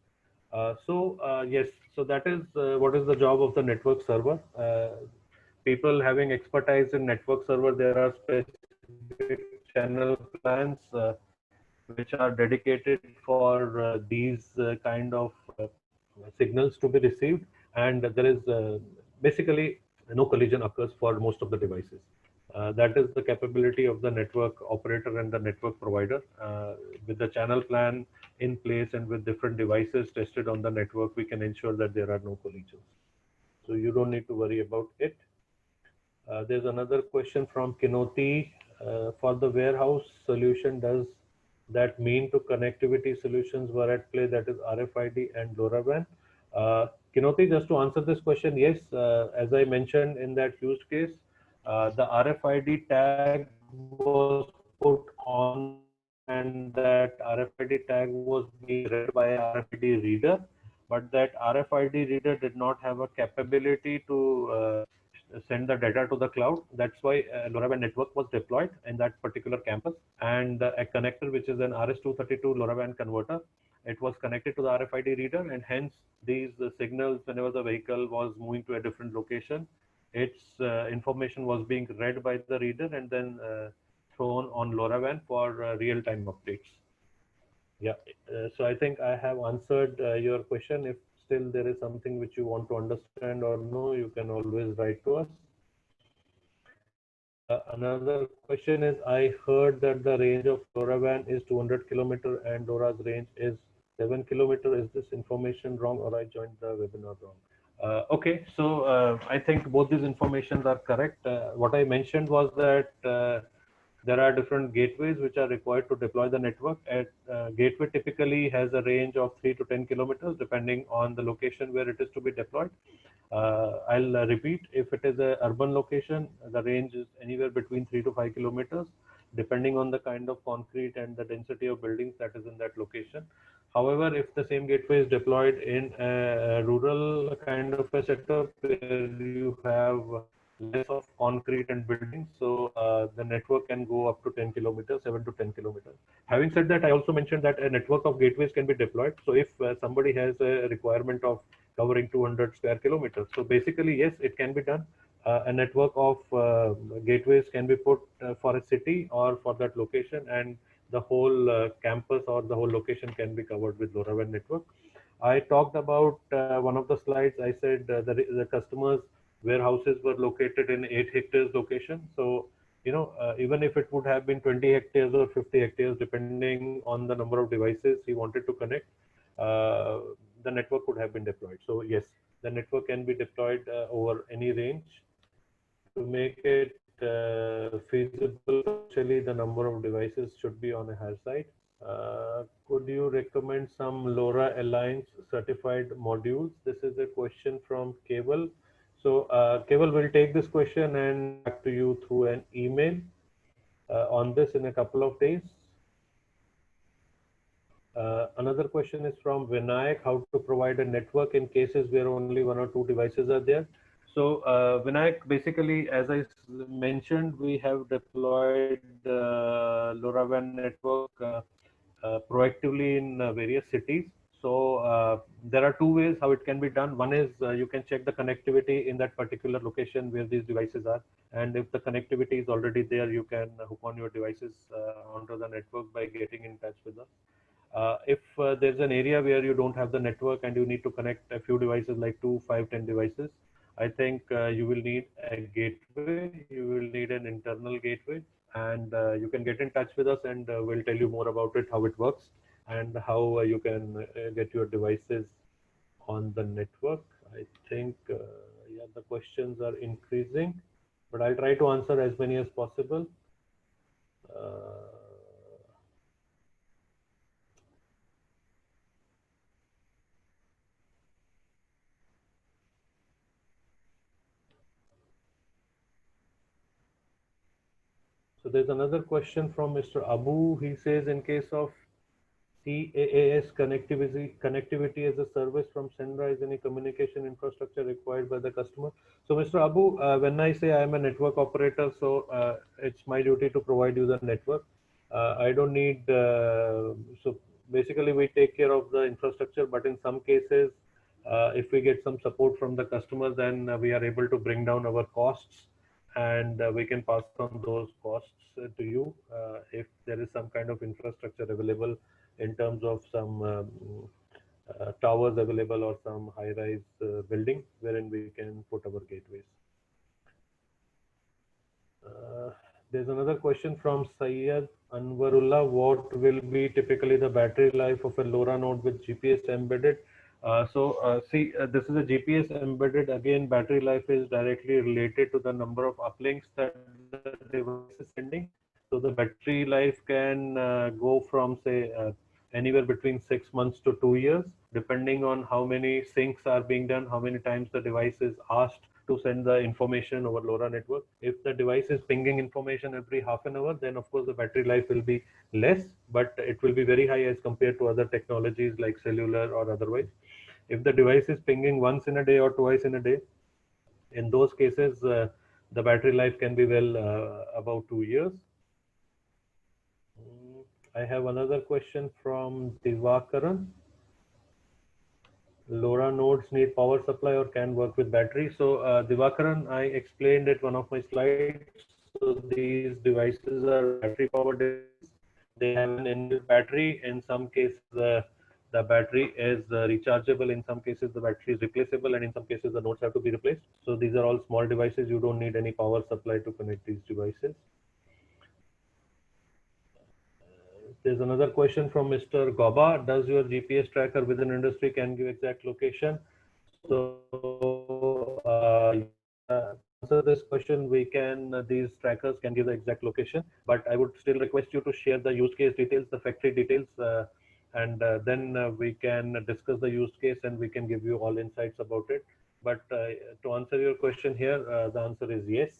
A: Yes, so that is what is the job of the network server. People having expertise in network server, there are specific channel plans which are dedicated for these kind of signals to be received, and there is basically no collision occurs for most of the devices. That is the capability of the network operator and the network provider. With the channel plan in place and with different devices tested on the network, we can ensure that there are no collisions. So you don't need to worry about it. There's another question from Kinoti. For the warehouse solution, does that mean to connectivity solutions were at play, that is RFID and LoRaWAN? Kinoti, just to answer this question, yes, as I mentioned in that use case, the RFID tag was put on and that RFID tag was being read by a RFID reader, but that RFID reader did not have a capability to send the data to the cloud. That's why LoRaWAN network was deployed in that particular campus, and a connector, which is an RS-232 LoRaWAN converter, it was connected to the RFID reader, and hence these signals, whenever the vehicle was moving to a different location, its information was being read by the reader and then thrown on LoRaWAN for real-time updates. Yeah, so I think I have answered your question. If still there is something which you want to understand or know, you can always write to us. Another question is, I heard that the range of LoRaWAN is 200 kilometer and LoRa's range is 7 kilometer. Is this information wrong, or I joined the webinar wrong? Okay, so I think both these informations are correct. What I mentioned was that there are different gateways which are required to deploy the network. Gateway typically has a range of 3 to 10 kilometers depending on the location where it is to be deployed. I'll repeat, if it is a urban location, the range is anywhere between 3 to 5 kilometers, depending on the kind of concrete and the density of buildings that is in that location. However, if the same gateway is deployed in a rural kind of a setup where you have less of concrete and buildings, so the network can go up to 10 kilometers, 7 to 10 kilometers. Having said that, I also mentioned that a network of gateways can be deployed. So if somebody has a requirement of covering 200 square kilometers, so basically, yes, it can be done. A network of gateways can be put for a city or for that location, and the whole campus or the whole location can be covered with LoRaWAN network. I talked about one of the slides. I said the customers' warehouses were located in 8 hectares location. So, even if it would have been 20 hectares or 50 hectares, depending on the number of devices he wanted to connect, uh, the network could have been deployed. So, yes, the network can be deployed over any range. To make it feasible, actually, the number of devices should be on a higher side. Could you recommend some LoRa Alliance certified modules? This is a question from Cable. So Cable will take this question and back to you through an email on this in a couple of days. Another question is from Vinayak, how to provide a network in cases where only 1 or 2 devices are there. So Vinayak, basically, as I mentioned, we have deployed LoRaWAN network proactively in various cities. So there are 2 ways how it can be done. One is you can check the connectivity in that particular location where these devices are. And if the connectivity is already there, you can hook on your devices onto the network by getting in touch with us. If there's an area where you don't have the network and you need to connect a few devices like 2, 5, 10 devices, I think you will need a gateway, you will need an internal gateway, and you can get in touch with us and we'll tell you more about it, how it works, and how you can get your devices on the network. I think, yeah, the questions are increasing, but I'll try to answer as many as possible. Uh, So there's another question from Mr. Abu. He says, in case of CAAS connectivity as a service from Sendra, is any communication infrastructure required by the customer? So Mr. Abu, when I say I am a network operator, so it's my duty to provide you the network. I don't need, so basically we take care of the infrastructure, but in some cases, if we get some support from the customer, then we are able to bring down our costs, and we can pass on those costs to you if there is some kind of infrastructure available in terms of some towers available or some high-rise building wherein we can put our gateways. Uh, there's another question from Syed Anwarullah. What will be typically the battery life of a LoRa node with GPS embedded? This is a GPS embedded. Again, battery life is directly related to the number of uplinks that the device is sending. So the battery life can go from, say, anywhere between 6 months to 2 years, depending on how many syncs are being done, how many times the device is asked to send the information over LoRa network. If the device is pinging information every half an hour, then of course the battery life will be less, but it will be very high as compared to other technologies like cellular or otherwise. If the device is pinging once in a day or twice in a day, in those cases, the battery life can be well about 2 years. I have another question from Divakaran. LoRa nodes need power supply or can work with battery. So Divakaran, I explained it one of my slides. So these devices are battery powered devices. They have an inbuilt battery. In some cases, the battery is rechargeable. In some cases, the battery is replaceable, and in some cases, the nodes have to be replaced. So these are all small devices. You don't need any power supply to connect these devices. There's another question from Mr. Goba. Does your GPS tracker within industry can give exact location? So answer this question, we can, these trackers can give the exact location, but I would still request you to share the use case details, the factory details, and then we can discuss the use case and we can give you all insights about it. But to answer your question here, the answer is yes.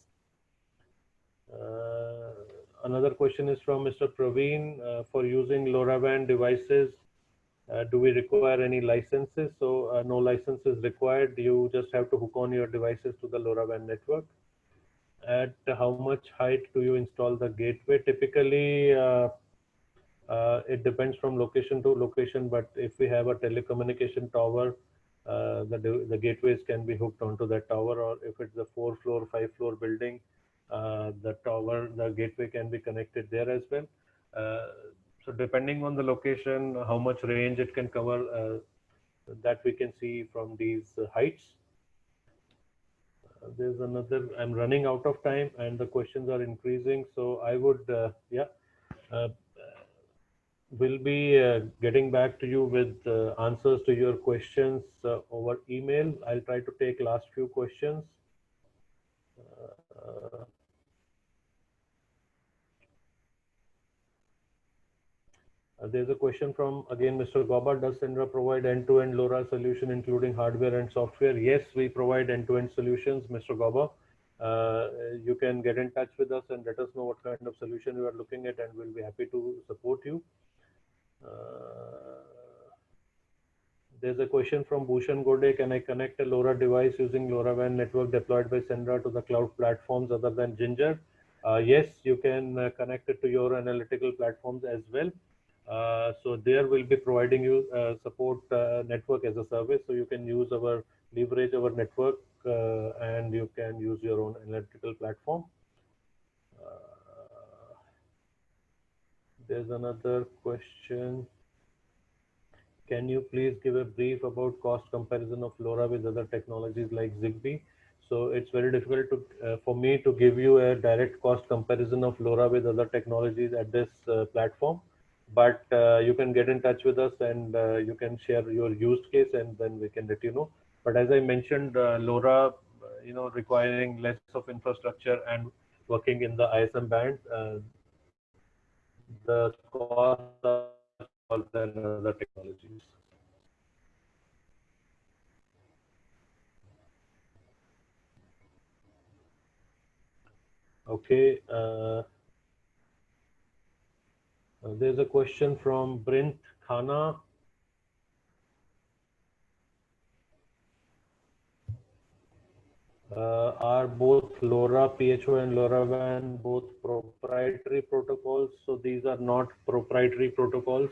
A: Another question is from Mr. Praveen. For using LoRaWAN devices, do we require any licenses? So no license is required. You just have to hook on your devices to the LoRaWAN network. At how much height do you install the gateway? Typically, it depends from location to location, but if we have a telecommunication tower, the gateways can be hooked onto that tower, or if it's a 4-floor, 5-floor building, the gateway can be connected there as well. So depending on the location, how much range it can cover, that we can see from these heights. There's another, I'm running out of time and the questions are increasing. So I would, we'll be getting back to you with answers to your questions over email. I'll try to take last few questions. There's a question from, again, Mr. Goba. Does Sendra provide end-to-end LoRa solution, including hardware and software? Yes, we provide end-to-end solutions, Mr. Goba. You can get in touch with us and let us know what kind of solution you are looking at, and we'll be happy to support you. There's a question from Bhushan Gode. Can I connect a LoRa device using LoRaWAN network deployed by Sendra to the cloud platforms other than Ginger? Yes, you can connect it to your analytical platforms as well. So there will be providing you support network as a service. So you can leverage our network and you can use your own analytical platform. There's another question. Can you please give a brief about cost comparison of LoRa with other technologies like Zigbee? So it's very difficult for me to give you a direct cost comparison of LoRa with other technologies at this platform. But you can get in touch with us and you can share your use case and then we can let you know. But as I mentioned, LoRa, requiring less of infrastructure and working in the ISM band, the costs are smaller than other technologies. Okay. There's a question from Brent Khana. Are both LoRa PHO and LoRaWAN both proprietary protocols? So these are not proprietary protocols.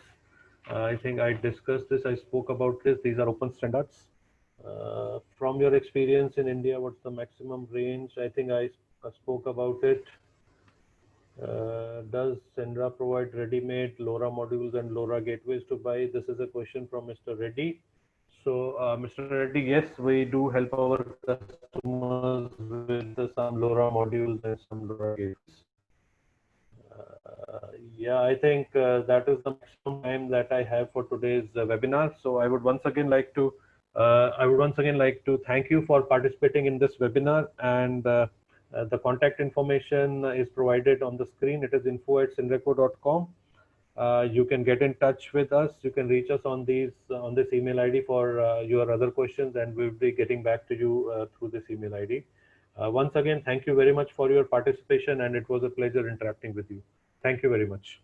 A: I think I discussed this. I spoke about this. These are open standards. From your experience in India, what's the maximum range? I think I spoke about it. Does Sendra provide ready-made LoRa modules and LoRa gateways to buy? This is a question from Mr. Reddy. So, Mr. Reddy, yes, we do help our customers with some LoRa modules and some LoRa gateways. Yeah, I think that is the maximum time that I have for today's webinar. So I would once again like to thank you for participating in this webinar, and the contact information is provided on the screen. It is info@synreco.com. You can get in touch with us. You can reach us on this email ID for your other questions, and we'll be getting back to you through this email ID. Once again, thank you very much for your participation, and it was a pleasure interacting with you. Thank you very much.